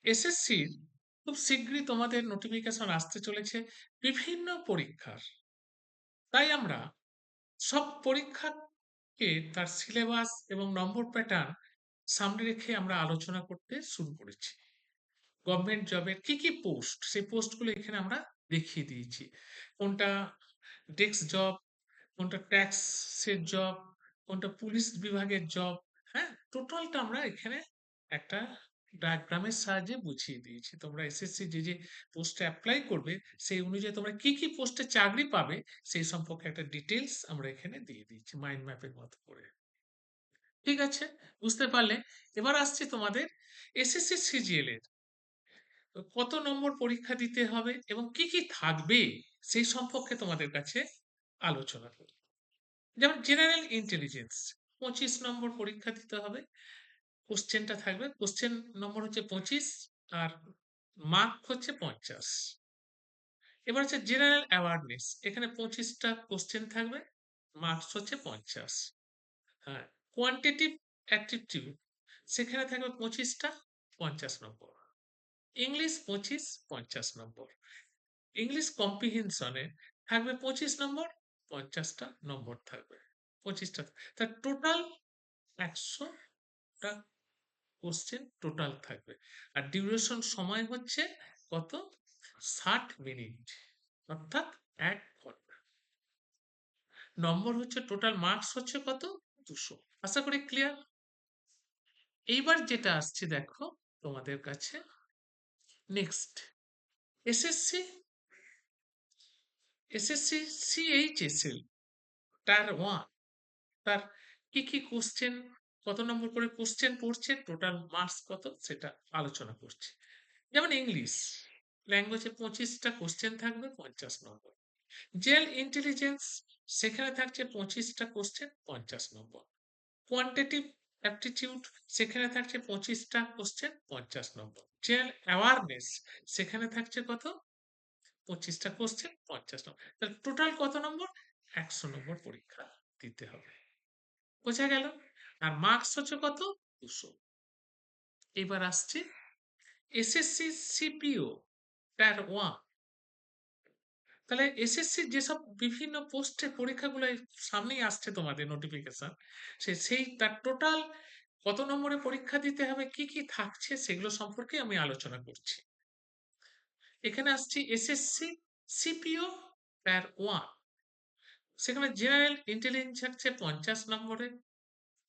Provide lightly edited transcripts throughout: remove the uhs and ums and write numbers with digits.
এসএসসির খুব শীঘ্রই তোমাদের নোটিফিকেশন আসতে চলেছে বিভিন্ন পরীক্ষার। তাই আমরা সব পরীক্ষাকে তার সিলেবাস এবং নম্বর প্যাটার্ন সামনে রেখে আমরা আলোচনা করতে শুরু করেছি। গভর্নমেন্ট জবের কি পোস্ট, সেই পোস্টগুলো এখানে আমরা দেখিয়ে দিয়েছি। কোনটা ডেস্ক জব, কোনটা ট্যাক্সের জব, কোনটা পুলিশ বিভাগের জব। হ্যাঁ, টোটালটা আমরা এখানে একটা ডায়াগ্রামের সাহায্যে বুঝিয়ে দিয়েছি। তোমরা এসএসসি যে যে পোস্টে অ্যাপ্লাই করবে সেই অনুযায়ী তোমরা কি পোস্টে চাকরি পাবে সেই সম্পর্কে একটা ডিটেলস আমরা এখানে দিয়ে দিয়েছি মাইন্ড ম্যাপের মতো করে। ঠিক আছে, বুঝতে পারলে? এবার আসছে তোমাদের এসএসসি সিজিএল এর কত নম্বর পরীক্ষা দিতে হবে এবং কি থাকবে সেই সম্পর্কে তোমাদের কাছে আলোচনা করি। যেমন জেনারেল ইন্টেলিজেন্স 25 নম্বর পরীক্ষা দিতে হবে। কোশ্চেনটা থাকবে, কোশ্চেন নম্বর হচ্ছে 25 আর মার্ক হচ্ছে 50। এবার হচ্ছে জেনারেল অ্যাওয়ারনেস, এখানে 25টা কোশ্চেন থাকবে, মার্কস হচ্ছে 50। হ্যাঁ, কোয়ান্টিটিভ অ্যাটিটিউড, সেখানে থাকবে 25টা, 50 নম্বর। ইংলিশ 25, 50 নম্বর। ইংলিশ কম্প্রিহেনশনে থাকবে 25 নম্বর, 50টা নম্বর থাকবে, 25টা। তার টোটাল 100টা কোশ্চেন টোটাল থাকবে। আর ডিউরেশন সময় হচ্ছে কত? 60 মিনিট, অর্থাৎ 1 ঘন্টা। নম্বর হচ্ছে টোটাল, মার্কস হচ্ছে কত? 200। আশা করি ক্লিয়ার। এইবার যেটা আসছে দেখো তোমাদের কাছে, নেক্সট এসএসসি, এসএসসি সিএইচএসএল টার 1, তার কি কোশ্চেন, কত নম্বর করে কোশ্চেন পড়ছে, টোটাল মার্কস কত, সেটা আলোচনা করছি। যেমন ইংলিশ ল্যাঙ্গুয়েজে 25টা কোশ্চেন থাকবে, 50 নম্বর। জেনারেল ইন্টেলিজেন্স, সেখানে থাকছে 25টা কোশ্চেন, 50 নম্বর। কোয়ান্টিটিভ অ্যাপটিটিউড, সেখানে থাকছে 25টা কোশ্চেন, 50 নম্বর। জেনারেল অ্যাওয়ারনেস, সেখানে থাকছে কত? 25টা কোশ্চেন, 50 নম্বর। তাহলে টোটাল কত নম্বর? 100 নম্বর পরীক্ষা দিতে হবে। বোঝা গেল? আর মার্কস হচ্ছে কত? 200। এবার আসছে এসএসসি সিপিও টার 1। তাহলে এসএসসির যেসব বিভিন্ন পোস্টের পরীক্ষাগুলো সামনেই আসছে তোমাদের নোটিফিকেশন, সেই তার টোটাল কত নম্বরে পরীক্ষা দিতে হবে, কি থাকছে সেগুলো সম্পর্কে আমি আলোচনা করছি। এখানে আসছি এসএসসি সিপিও টার 1। সেখানে জেনারেল ইন্টেলিজেন্স থাকছে 50 নম্বরে,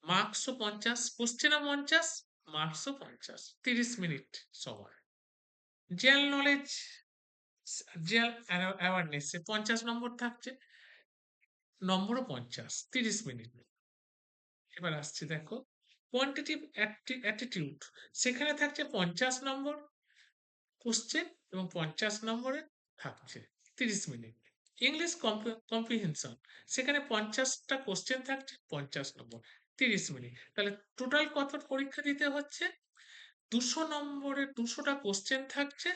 মার্কসও 50, কোশ্চেনও 50, মার্কসও 50, 30 মিনিট সময়। জেনারেল নলেজ, জেনারেল অ্যাওয়ারনেসে 50 নম্বর থাকছে, নম্বরও 50, 30 মিনিট। এবার আসছে দেখো কোয়ান্টিটিভ অ্যাটিটিউড, সেখানে থাকছে 50 নম্বর কোশ্চেন এবং 50 নম্বরে থাকছে 30 মিনিট। ইংলিশ কম্প্রিহেনশন, সেখানে 50টা কোশ্চেন থাকছে, 50 নম্বর, 30 মিনিট। তাহলে টোটাল কত পরীক্ষা দিতে হচ্ছে? 200 নম্বরের 200টা কোশ্চেন থাকছে,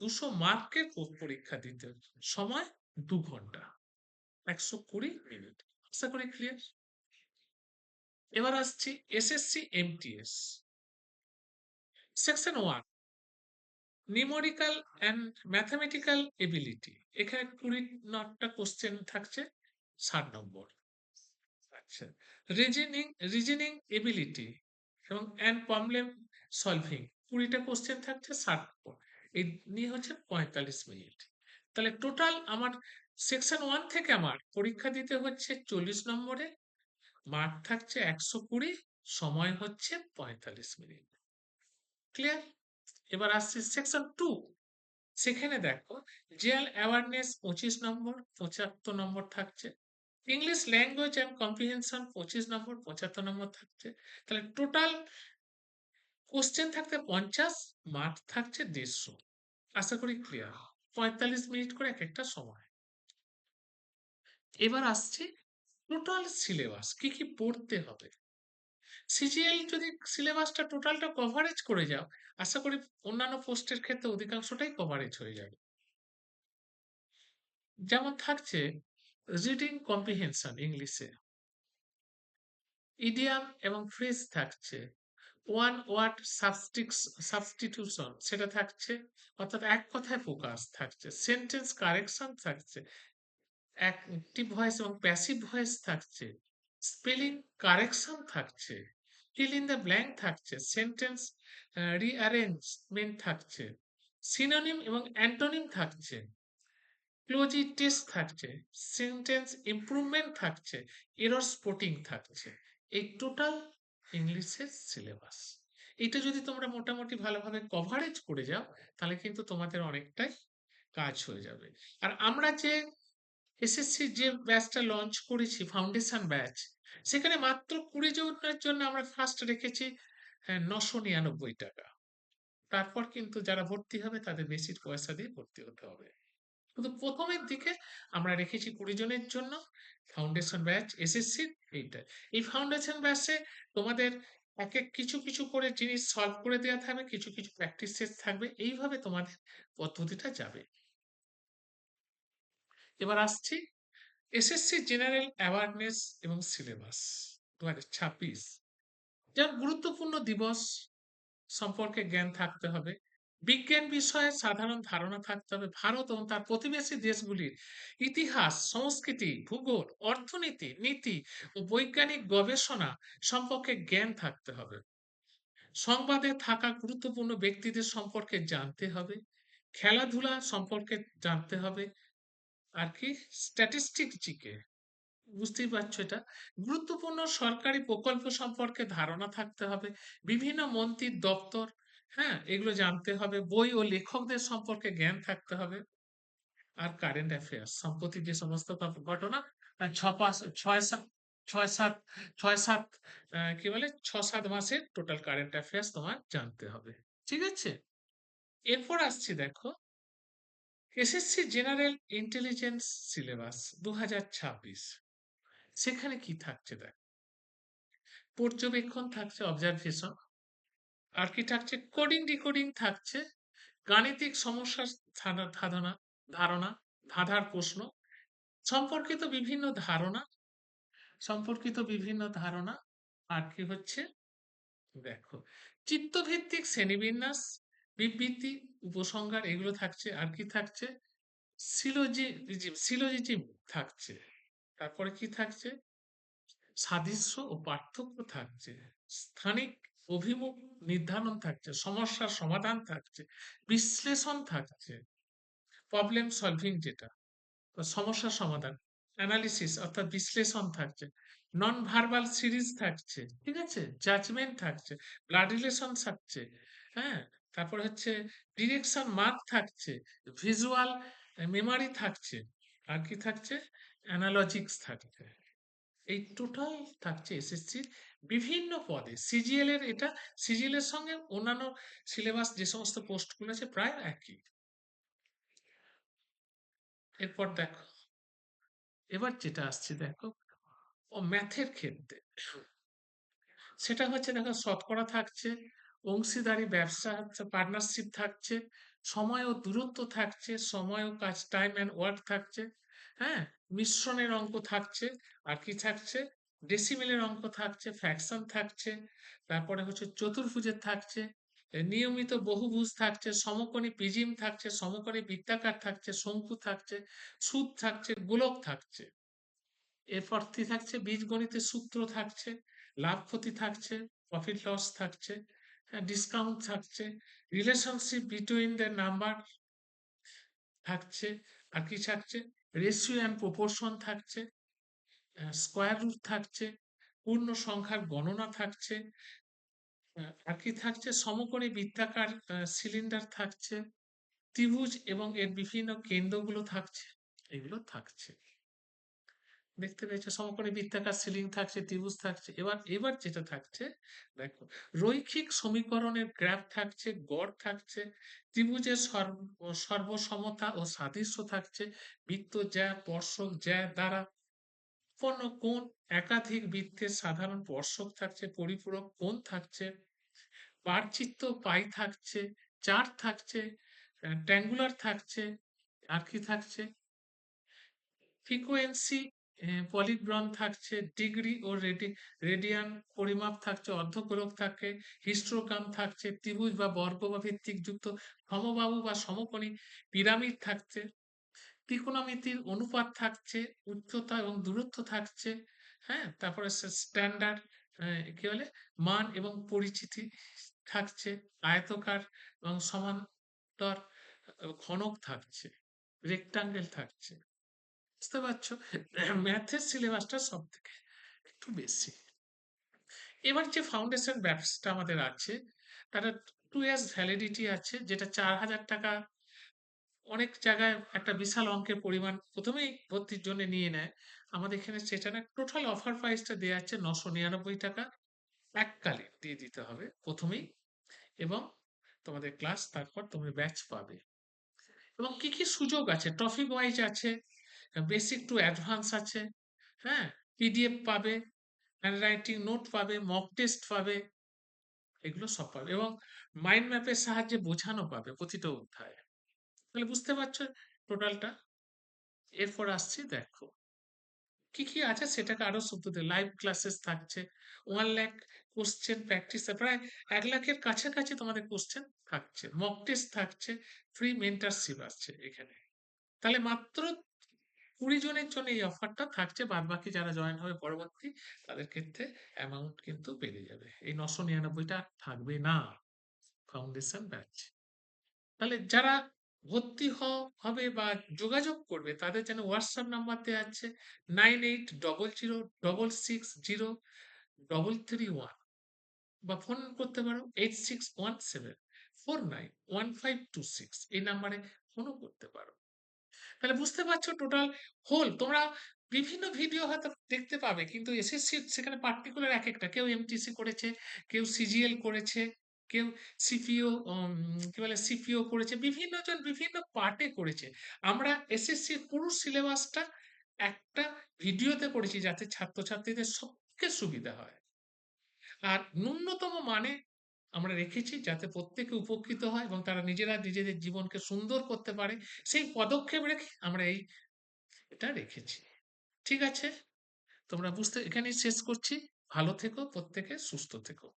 200 মার্কের পরীক্ষা দিতে হচ্ছে। সময় 2 ঘন্টা, 120 মিনিট। আশা করি ক্লিয়ার। এবার আসছি SSC MTS section 1, numerical and mathematical ability. এখানে 20টা কোশ্চেন থাকছে, 60 নম্বর। আচ্ছা, রিজনিং, রিজনিং এবিলিটি এবং অ্যান্ড প্রবলেম সলভিং, 20টা কোশ্চেন থাকছে, 60 নম্বর। এই নিয়ে হচ্ছে 45 মিনিট। তাহলে টোটাল আমার সেকশন 1 থেকে আমার পরীক্ষা দিতে হচ্ছে 40 নম্বরে, মার্ক থাকছে 120, সময় হচ্ছে 45 মিনিট। ক্লিয়ার? এবার আসছে সেকশন 2। সেখানে দেখো জেনারেল অ্যাওয়ারনেস 25 নম্বর, 75 নম্বর থাকছে। ইংলিশ ল্যাঙ্গুয়েজ অ্যান্ড কম্প্রিহেনশন 25 নম্বর, 75 নম্বর থাকছে। তাহলে টোটাল কোশ্চেন থাকতে 50, মার্ক থাকছে 150। আশা করি ক্লিয়ার। 45 মিনিট করে এক একটা সময়। এবার আসছে টোটাল সিলেবাস, কি পড়তে হবে। সিজিএল যদি সিলেবাসটা টোটালটা কভারেজ করে যাও, আশা করি অন্যান্য পোস্টের ক্ষেত্রে অধিকাংশটাই কভারেজ হয়ে যাবে। যেমন থাকছে রিডিং কম্প্রিহেনশন ইংলিশে, ইডিয়াম এবং ফ্রেজ থাকছে, ওয়ান ওয়ার্ড সাবস্টিটিউশন সেটা থাকছে, অর্থাৎ এক কথায় ফোকাস থাকছে, সেন্টেন্স কারেকশন থাকছে, অ্যাক্টিভ ভয়েস এবং প্যাসিভ ভয়েস থাকছে, স্পেলিং কারেকশন থাকছে, ফিল ইন দ্য ব্ল্যাঙ্ক থাকছে, সেন্টেন্স রিঅ্যারেঞ্জমেন্ট থাকছে, সিনোনিম এবং অ্যান্টোনিম থাকছে, ক্লোজি টেস্ট থাকছে, সেন্টেন্স ইমপ্রুভমেন্ট থাকছে, এরর স্পটিং থাকছে। এই টোটাল ইংলিশের সিলেবাস। এটা যদি তোমরা মোটামুটি ভালোভাবে কভারেজ করে যাও তাহলে কিন্তু তোমাদের অনেকটাই কাজ হয়ে যাবে। আর আমরা যে এসএসসি যে ব্যাচটা লঞ্চ করেছি ফাউন্ডেশন ব্যাচ, সেখানে মাত্র 20 জনের জন্য আমরা ফার্স্ট রেখেছি 999 টাকা। তারপর কিন্তু যারা ভর্তি হবে তাদের বেশি পয়সা দিয়ে ভর্তি হতে হবে। কিন্তু প্রথমের দিকে আমরা রেখেছি 20 জনের জন্য ফাউন্ডেশন ব্যাচ এসএসসি। এইটা, এই ফাউন্ডেশন ব্যাচে তোমাদের এক এক কিছু কিছু করে জিনিস সলভ করে দেওয়া থাকবে, কিছু কিছু প্র্যাকটিস সেট থাকবে, এইভাবে তোমাদের পদ্ধতিটা যাবে। এবার আসছি এসএসসি জেনারেল অ্যাওয়ারনেস এবং সিলেবাস 2026। যার গুরুত্বপূর্ণ দিবস সম্পর্কে জ্ঞান থাকতে হবে, বিজ্ঞান বিষয়ে সাধারণ ধারণা থাকতে হবে, ভারত এবং তার প্রতিবেশী দেশগুলির ইতিহাস, সংস্কৃতি, ভূগোল, অর্থনীতি, নীতি ও বৈজ্ঞানিক গবেষণা সম্পর্কে জ্ঞান থাকতে হবে, সংবাদে থাকা গুরুত্বপূর্ণ ব্যক্তিদের সম্পর্কে জানতে হবে, খেলাধুলা সম্পর্কে জানতে হবে, আর কি স্ট্যাটিস্টিক জিকে, বুঝতেই পারছো এটা। গুরুত্বপূর্ণ সরকারি প্রকল্প সম্পর্কে ধারণা থাকতে হবে, বিভিন্ন মন্ত্রীর দপ্তর, হ্যাঁ, এগুলো জানতে হবে, বই ও লেখকদের সম্পর্কে জ্ঞান থাকতে হবে। আর কারেন্ট অ্যাফেয়ার্স, সম্প্রতি যে সমস্ত ঘটনা, ছ পাঁচ ছয় সাত ছয় সাত ছয় সাত কি বলে 6-7 মাসের টোটাল কারেন্ট অ্যাফেয়ার্স তোমার জানতে হবে। ঠিক আছে, এরপর আসছি দেখো এসএসসি জেনারেল ইন্টেলিজেন্স সিলেবাস 2026। সেখানে কি থাকছে দেখ, পর্যবেক্ষণ থাকছে, অবজারভেশন, আর কি থাকছে কোডিং ডিকোডিং থাকছে, গাণিতিক সমস্যার ধারণা ধারণা ধাঁধার প্রশ্ন সম্পর্কিত বিভিন্ন ধারণা সম্পর্কিত বিভিন্ন ধারণা, আর কি হচ্ছে দেখো চিত্তভিত্তিক শ্রেণীবিন্যাস, বিবৃতি, উপসংহার, এগুলো থাকছে। আর কি থাকছে সিলোজিজম থাকছে। তারপরে কি থাকছে সাদৃশ্য ও পার্থক্য থাকছে, স্থানিক অভিমুখ নির্ধারণ থাকছে, সমস্যার সমাধান থাকছে, বিশ্লেষণ থাকছে, প্রবলেম সলভিং যেটা সমস্যার সমাধান, অ্যানালিসিস অর্থাৎ বিশ্লেষণ থাকছে, নন ভার্বাল সিরিজ থাকছে, ঠিক আছে, জাজমেন্ট থাকছে, ব্লাড রিলেশন থাকছে, হ্যাঁ, তারপর হচ্ছে ডিরেকশন মার্ক থাকছে, ভিজুয়াল মেমারি থাকছে, আর কি থাকছে অ্যানালজিক্স থাকছে। এই টোটাল থাকছে এসএসসির বিভিন্ন পদে। সিজিএল এর এটা, সিজিএল এর সঙ্গে অন্যান্য সিলেবাস যে সমস্ত পোস্টগুলো আছে প্রায় একই। এরপর দেখো, এবার যেটা আসছে দেখো ও ম্যাথের ক্ষেত্রে, সেটা হচ্ছে দেখো শতকরা থাকছে, অংশীদারি ব্যবসা হচ্ছে পার্টনারশিপ থাকছে, সময় ও দূরত্ব থাকছে, সময় ও কাজ টাইম অ্যান্ড ওয়ার্ক থাকছে, হ্যাঁ, মিশ্রণের অঙ্ক থাকছে, আর কি থাকছে ডেসিমেলের অঙ্ক থাকছে, ফ্র্যাকশন থাকছে, তারপরে হচ্ছে চতুর্ভুজের থাকছে, নিয়মিত বহুভুজ থাকছে, সমকোণী প্রিজিম থাকছে, সমকোণী বৃত্তাকার থাকছে, শঙ্কু থাকছে, সুদ থাকছে, গোলক থাকছে। এরপর কি থাকছে বীজগণিতের সূত্র থাকছে, লাভ ক্ষতি থাকছে, প্রফিট লস থাকছে, ডিসকাউন্ট থাকছে, রিলেশনশিপ বিটুইন দ্য নাম্বার থাকছে, আর কি থাকছে রেশিও অ্যান্ড প্রপোর্শন থাকছে, স্কোয়ার রুট থাকছে, পূর্ণ সংখ্যার গণনা থাকছে, আর কি থাকছে সমকোণী বৃত্তাকার সিলিন্ডার থাকছে, ত্রিভুজ এবং এর বিভিন্ন কেন্দ্রগুলো থাকছে, এগুলো থাকছে। দেখতে পেয়েছো সমকোণী বৃত্তাকার সিলিং থাকছে, ত্রিভুজ থাকছে। এবার এবার যেটা থাকছে দেখো রৈখিক সমীকরণের গ্রাফ থাকছে, গড় থাকছে, ত্রিভুজের সর্বসমতা ও সাদৃশ্য থাকছে, বৃত্ত জ্যা স্পর্শক জ্যা দ্বারা উৎপন্ন কোণ, একাধিক বৃত্তের সাধারণ স্পর্শক থাকছে, পরিপূরক কোণ থাকছে, পারচিত্র পাই থাকছে, চার্ট থাকছে, ট্যাঙ্গুলার থাকছে, আর কি থাকছে ফ্রিকোয়েন্সি পলিগ্রন থাকছে, ডিগ্রি ও রেডিয়ান পরিমাপ থাকছে, অর্ধগোলক থাকে, হিস্টোগ্রাম থাকছে, ত্রিভুজ বা বর্গ বা ভিত্তিক যুক্ত সমবাহু বা সমকোণী পিরামিড থাকছে, ত্রিকোণমিতির অনুপাত থাকছে, উচ্চতা এবং দূরত্ব থাকছে, হ্যাঁ? তারপরে স্ট্যান্ডার্ড কি বলে? মান এবং পরিচিতি থাকছে, আয়তকার এবং সমান্তর ঘনক থাকছে, রেক্টাঙ্গেল থাকছে। বুঝতে পারছো? ম্যাথের সিলেবাসটা সবথেকে একটু বেশি। এবার যে ফাউন্ডেশন ব্যাচটা আমাদের আছে, তাটা 2 ইয়ার্স ভ্যালিডিটি আছে, যেটা ৳৪,০০০ অনেক জায়গায় একটা বিশাল অঙ্কের পরিমাণ ১ম এই ভর্তির জন্য নিয়ে নেয়। আমাদের এখানে সেটা না, টোটাল অফার প্রাইসটা দেয়া আছে ৳৯৯৯ এককালীন দিয়ে দিতে হবে ১ম এই, এবং তোমাদের ক্লাস তারপর তোমরা ব্যাচ পাবে। এবং কি সুযোগ আছে? টপিক ওয়াইজ আছে, বেসিক টু অ্যাডভান্স আছে, হ্যাঁ? পিডিএফ পাবে, হ্যান্ডরাইটিং নোট পাবে, মক টেস্ট পাবে, এগুলো সব পাবে এবং মাইন্ড ম্যাপের সাহায্যে বোঝানো পাবে প্রতিটা অধ্যায়। তাহলে বুঝতে পারছো টোটালটা? এরপর আসছি দেখো। কি আছে সেটাকে আরো সুবিধে, লাইভ ক্লাসেস থাকছে, 1 লাখ কোশ্চেন প্র্যাকটিস, প্রায় 1 লাখের কাছাকাছি তোমাদের কোশ্চেন থাকছে, মক টেস্ট থাকছে, ফ্রি মেন্টরশিপ আছে এখানে। তাহলে মাত্র 20 জনের জন্য এই অফারটা থাকছে, বাদবাকি যারা জয়েন হবে পরবর্তী তাদের ক্ষেত্রে অ্যামাউন্ট কিন্তু বেড়ে যাবে। এই 999 টা থাকবে না ফাউন্ডেশন ব্যাচ। তাহলে যারা ভর্তি হবে বা যোগাযোগ করবে তাদের জন্য হোয়াটসঅ্যাপ নাম্বার দেওয়া আছে 9800660331, বা ফোন করতে পারো 8617491526, এই নাম্বারে ফোনও করতে পারো। তাহলে বুঝতে পারছো টোটাল হোল তোমরা বিভিন্ন ভিডিও হয়তো দেখতে পাবে, কিন্তু এসএসসি সেখানে পার্টিকুলার এক একটা, কেউ এমটিসি করেছে, কেউ সিজিএল করেছে, কেউ সিপিও কি বলে সিপিও করেছে, বিভিন্ন জন বিভিন্ন পার্টে করেছে। আমরা এসএসসির পুরো সিলেবাসটা একটা ভিডিওতে করেছি যাতে ছাত্রছাত্রীদের সবথেকে সুবিধা হয়। আর ন্যূনতম মানে আমরা রেখেছি যাতে প্রত্যেকে উপকৃত হয় এবং তারা নিজেরা নিজেদের জীবনকে সুন্দর করতে পারে, সেই পদক্ষেপ রেখে আমরা এটা রেখেছি। ঠিক আছে? তোমরা বুঝতে এখানেই শেষ করছি। ভালো থেকো, প্রত্যেকে সুস্থ থেকো।